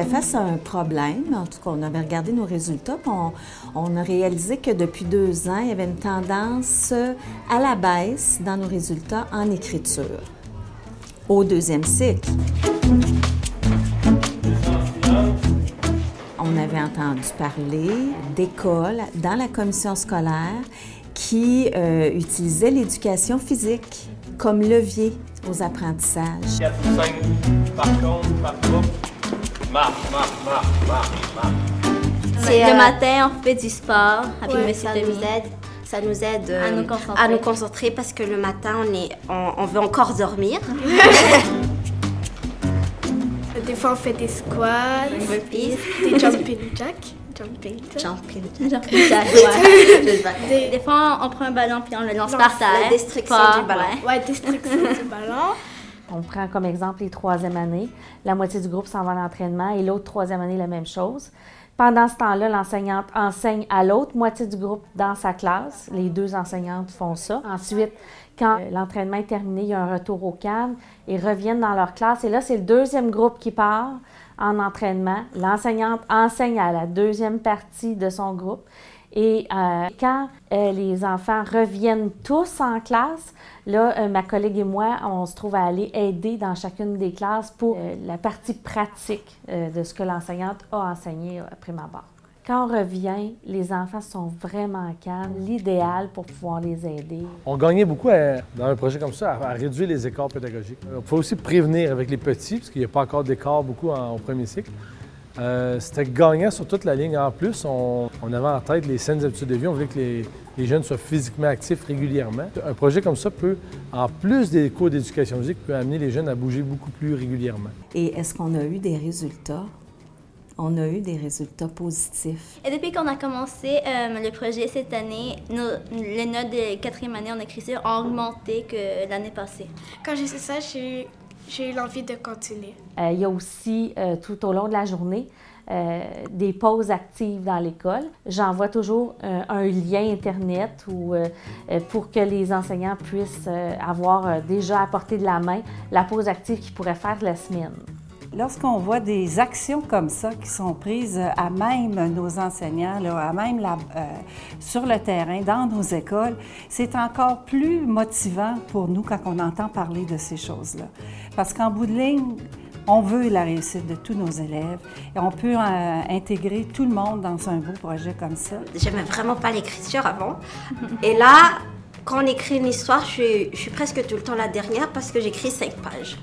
face à un problème. En tout cas, on avait regardé nos résultats, puis on a réalisé que depuis 2 ans, il y avait une tendance à la baisse dans nos résultats en écriture au 2e cycle. On avait entendu parler d'écoles dans la commission scolaire qui utilisaient l'éducation physique comme levier aux apprentissages. 4 ou 5 par contre, par groupe. Marche. Le matin, on fait du sport avec Ouais, Monsieur Demi. Ça nous aide à nous concentrer parce que le matin, on veut encore dormir. Des fois, on fait des squats, Burpees. des jumping jacks. Des fois, on prend un ballon puis on le lance par terre. La destruction du ballon. Ouais. Destruction du ballon. On prend comme exemple les 3e années. La moitié du groupe s'en va à l'entraînement et l'autre 3e année, la même chose. Pendant ce temps-là, l'enseignante enseigne à l'autre moitié du groupe dans sa classe. Les 2 enseignantes font ça. Ensuite, quand l'entraînement est terminé, il y a un retour au calme. Ils reviennent dans leur classe. Et là, c'est le 2e groupe qui part en entraînement. L'enseignante enseigne à la 2e partie de son groupe. Et quand les enfants reviennent tous en classe, là, ma collègue et moi, on se trouve à aller aider dans chacune des classes pour la partie pratique de ce que l'enseignante a enseigné après ma barre. Quand on revient, les enfants sont vraiment calmes, l'idéal pour pouvoir les aider. On gagnait beaucoup dans un projet comme ça à réduire les écarts pédagogiques. Il faut aussi prévenir avec les petits, parce qu'il n'y a pas encore d'écart beaucoup au 1er cycle. C'était gagnant sur toute la ligne. En plus, on avait en tête les saines habitudes de vie. On voulait que les jeunes soient physiquement actifs régulièrement. Un projet comme ça peut, en plus des cours d'éducation physique, peut amener les jeunes à bouger beaucoup plus régulièrement. Et est-ce qu'on a eu des résultats? On a eu des résultats positifs. Et depuis qu'on a commencé le projet cette année, les notes de 4e année en écriture ont augmenté que l'année passée. Quand j'ai fait ça, j'ai eu l'envie de continuer. Il y a aussi, tout au long de la journée, des pauses actives dans l'école. J'envoie toujours un lien Internet pour que les enseignants puissent avoir déjà à portée de la main la pause active qu'ils pourraient faire la semaine. Lorsqu'on voit des actions comme ça qui sont prises à même nos enseignants, là, à même sur le terrain, dans nos écoles, c'est encore plus motivant pour nous quand on entend parler de ces choses-là. Parce qu'en bout de ligne, on veut la réussite de tous nos élèves et on peut intégrer tout le monde dans un beau projet comme ça. J'aimais vraiment pas l'écriture avant. Et là, quand on écrit une histoire, je suis presque tout le temps la dernière parce que j'écris 5 pages.